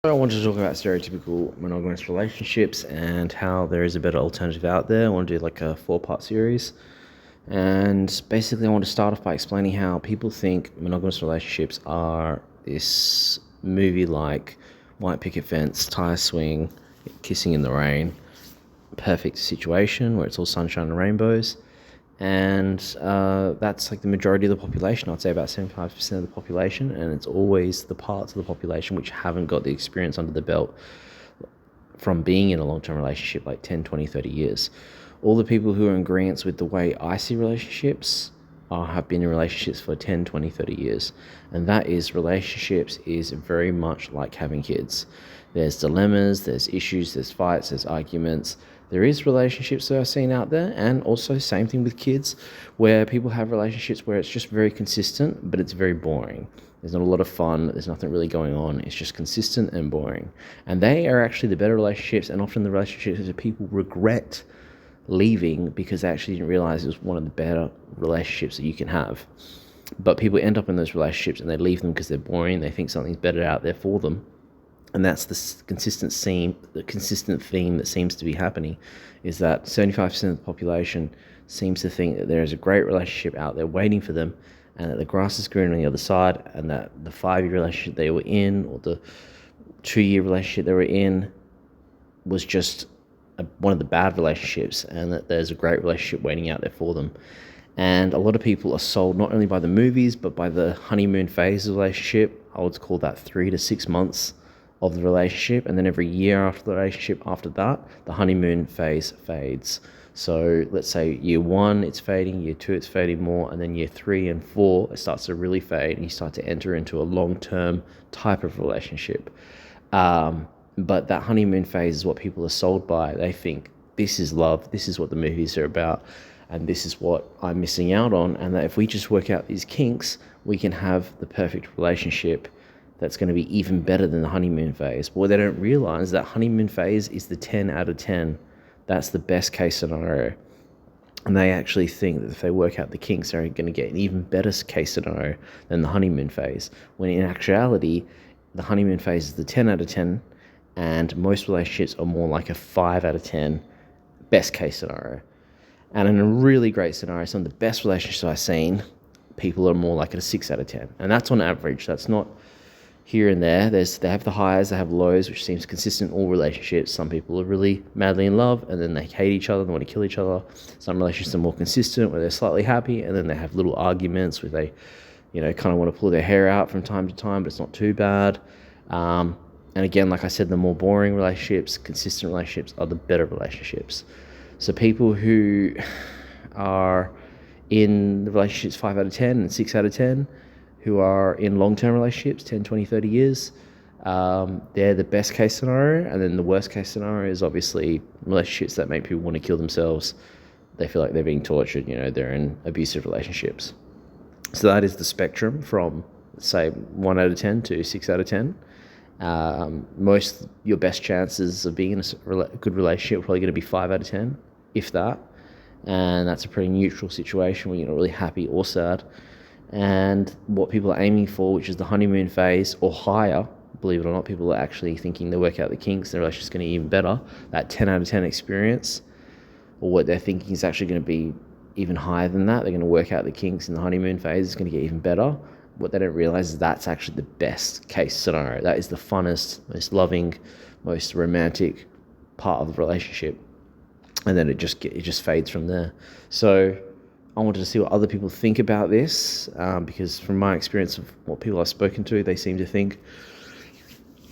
I wanted to talk about stereotypical monogamous relationships and how there is a better alternative out there. I want to do like a four-part series. And basically, I want to start off by explaining how people think monogamous relationships are this movie like white picket fence, tire swing, kissing in the rain, perfect situation where it's all sunshine and rainbows. And that's like the majority of the population. I'd say about 75% of the population, and it's always the parts of the population which haven't got the experience under the belt from being in a long-term relationship like 10, 20, 30 years. All the people who are in agreement with the way I see relationships have been in relationships for 10, 20, 30 years. And that is, relationships is very much like having kids. There's dilemmas, there's issues, there's fights, there's arguments. There is relationships that I've seen out there, and also same thing with kids, where people have relationships where it's just very consistent, but it's very boring. There's not a lot of fun. There's nothing really going on. It's just consistent and boring. And they are actually the better relationships, and often the relationships that people regret leaving because they actually didn't realize it was one of the better relationships that you can have. But people end up in those relationships and they leave them because they're boring. They think something's better out there for them. And that's the consistent theme that seems to be happening, is that 75% of the population seems to think that there is a great relationship out there waiting for them, and that the grass is green on the other side, and that the 5-year relationship they were in, or the 2-year relationship they were in, was just one of the bad relationships, and that there's a great relationship waiting out there for them. And a lot of people are sold not only by the movies, but by the honeymoon phase of the relationship. I would call that 3 to 6 months of the relationship, and then every year after the relationship after that, the honeymoon phase fades. So let's say year 1 it's fading, year 2 it's fading more, and then year 3 and 4 it starts to really fade, and you start to enter into a long-term type of relationship. But that honeymoon phase is what people are sold by. They think this is love, this is what the movies are about, and this is what I'm missing out on, and that if we just work out these kinks, we can have the perfect relationship that's going to be even better than the honeymoon phase. But what they don't realize is that honeymoon phase is the 10 out of 10. That's the best case scenario. And they actually think that if they work out the kinks, they're going to get an even better case scenario than the honeymoon phase. When in actuality, the honeymoon phase is the 10 out of 10, and most relationships are more like a 5 out of 10 best case scenario. And in a really great scenario, some of the best relationships I've seen, people are more like a 6 out of 10. And that's on average. That's not here and there. They have the highs, they have lows, which seems consistent in all relationships. Some people are really madly in love, and then they hate each other, they want to kill each other. Some relationships are more consistent, where they're slightly happy, and then they have little arguments where they, kind of want to pull their hair out from time to time, but it's not too bad. And again, like I said, the more boring relationships, consistent relationships, are the better relationships. So people who are in the relationships 5 out of 10 and 6 out of 10, who are in long-term relationships, 10, 20, 30 years, they're the best case scenario. And then the worst case scenario is obviously relationships that make people want to kill themselves. They feel like they're being tortured, they're in abusive relationships. So that is the spectrum from, say, 1 out of 10 to 6 out of 10. Your best chances of being in a good relationship are probably going to be 5 out of 10, if that. And that's a pretty neutral situation where you're not really happy or sad. And what people are aiming for, which is the honeymoon phase or higher, believe it or not, people are actually thinking they work out the kinks, their relationship's going to be even better. That 10 out of 10 experience, or what they're thinking, is actually going to be even higher than that. They're going to work out the kinks in the honeymoon phase. It's going to get even better. What they don't realize is that's actually the best case scenario. That is the funnest, most loving, most romantic part of the relationship. And then it just fades from there. So I wanted to see what other people think about this, because from my experience of what people I've spoken to, they seem to think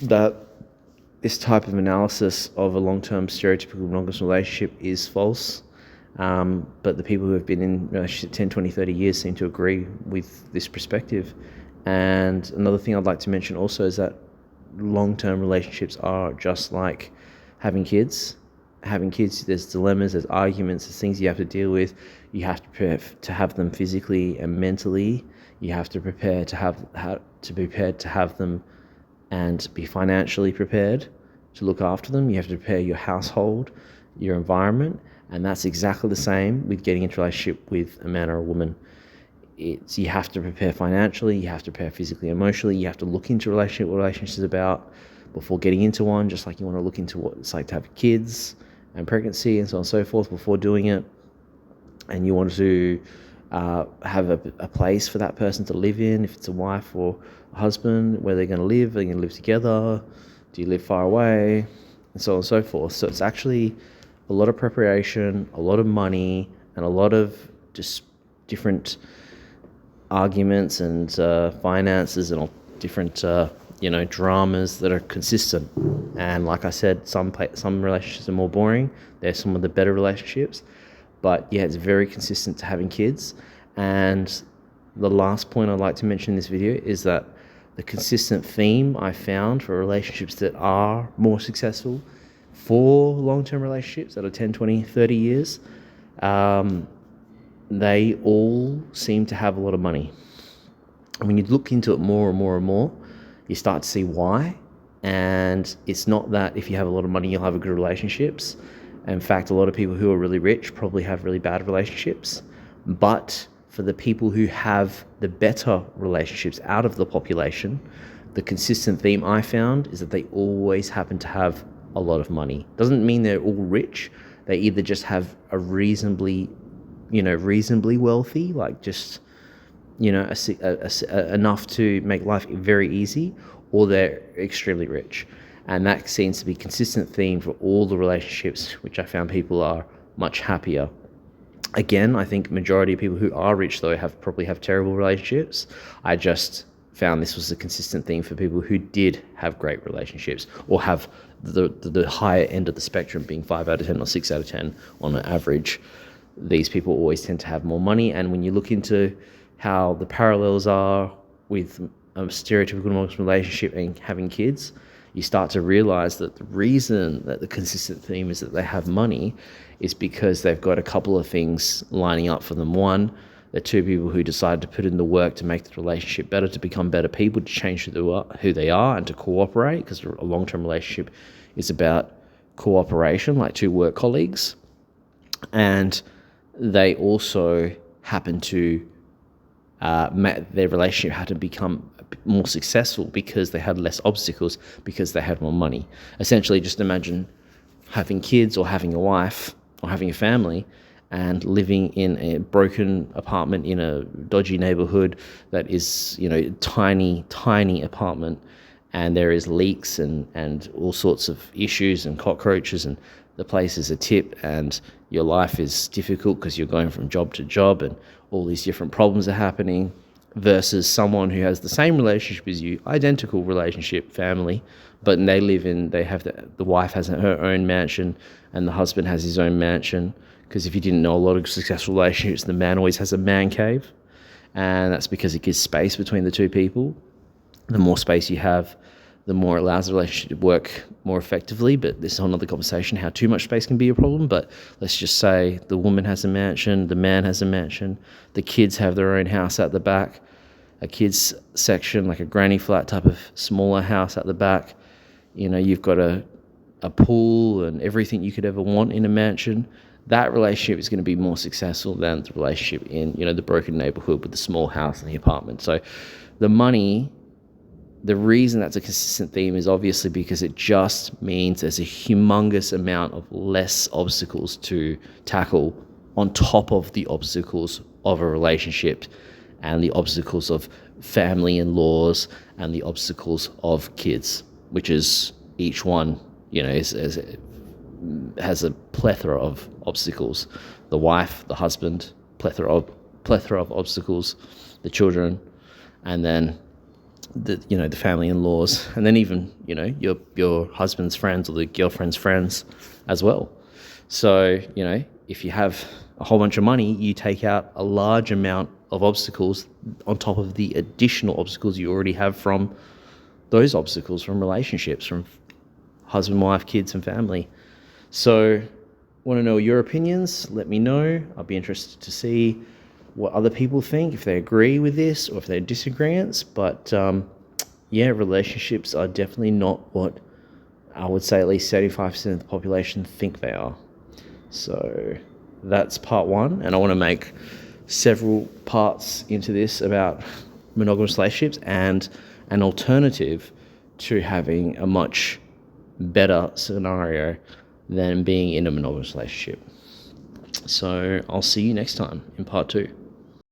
that this type of analysis of a long-term stereotypical monogamous relationship is false. But the people who have been in relationship 10, 20, 30 years seem to agree with this perspective. And another thing I'd like to mention also is that long-term relationships are just like having kids. Having kids, there's dilemmas, there's arguments, there's things you have to deal with. You have to prepare to have them physically and mentally. You have to prepare to have them and be financially prepared to look after them. You have to prepare your household, your environment, and that's exactly the same with getting into a relationship with a man or a woman. You have to prepare financially, you have to prepare physically, emotionally, you have to look into what relationship is about, before getting into one, just like you want to look into what it's like to have kids and pregnancy and so on and so forth before doing it. And you want to have a place for that person to live in, if it's a wife or a husband, where they're going to live. Are they going to live together? Do you live far away? And so on and so forth. So it's actually a lot of preparation, a lot of money, and a lot of just different arguments and finances and all different dramas that are consistent. And like I said, some relationships are more boring. They're some of the better relationships. But yeah, it's very consistent to having kids. And the last point I'd like to mention in this video is that the consistent theme I found for relationships that are more successful, for long-term relationships that are 10, 20, 30 years, they all seem to have a lot of money. And when you look into it more and more and more, you start to see why. And it's not that if you have a lot of money, you'll have a good relationships. In fact, a lot of people who are really rich probably have really bad relationships. But for the people who have the better relationships out of the population, the consistent theme I found is that they always happen to have a lot of money. Doesn't mean they're all rich. They either just have a reasonably wealthy, like just, enough to make life very easy, or they're extremely rich. And that seems to be a consistent theme for all the relationships, which I found people are much happier. Again, I think majority of people who are rich, though, probably have terrible relationships. I just found this was a consistent theme for people who did have great relationships, or have the higher end of the spectrum, being 5 out of 10 or 6 out of 10 on an average. These people always tend to have more money. And when you look into how the parallels are with a stereotypical relationship and having kids, you start to realize that the reason that the consistent theme is that they have money is because they've got a couple of things lining up for them. One, they're two people who decide to put in the work to make the relationship better, to become better people, to change who they are, and to cooperate, because a long-term relationship is about cooperation, like two work colleagues. And they also happen to their relationship had to become more successful because they had less obstacles, because they had more money. Essentially, just imagine having kids or having a wife or having a family and living in a broken apartment in a dodgy neighborhood that is, tiny apartment, and there is leaks and all sorts of issues and cockroaches, and the place is a tip, and your life is difficult because you're going from job to job and all these different problems are happening, versus someone who has the same relationship as you, identical relationship, family, but the wife has her own mansion and the husband has his own mansion. Because if you didn't know, a lot of successful relationships, the man always has a man cave, and that's because it gives space between the two people. The more space you have, the more it allows the relationship to work more effectively. But this is another conversation, how too much space can be a problem. But let's just say the woman has a mansion, the man has a mansion, the kids have their own house at the back, a kids section, like a granny flat type of smaller house at the back. You've got a pool and everything you could ever want in a mansion. That relationship is going to be more successful than the relationship in, the broken neighborhood with the small house and the apartment. So the money, the reason that's a consistent theme is obviously because it just means there's a humongous amount of less obstacles to tackle on top of the obstacles of a relationship and the obstacles of family and laws and the obstacles of kids, which is each one, has a plethora of obstacles. The wife, the husband, plethora of obstacles, the children, and then the family and laws, and then even your husband's friends or the girlfriend's friends as well. So if you have a whole bunch of money, you take out a large amount of obstacles on top of the additional obstacles you already have from those obstacles, from relationships, from husband, wife, kids, and family. So, want to know your opinions? Let me know. I'll be interested to see what other people think, if they agree with this or if they're disagreeants. But relationships are definitely not what I would say at least 75% of the population think they are. So that's part one, and I want to make several parts into this about monogamous relationships and an alternative to having a much better scenario than being in a monogamous relationship. So I'll see you next time in part 2.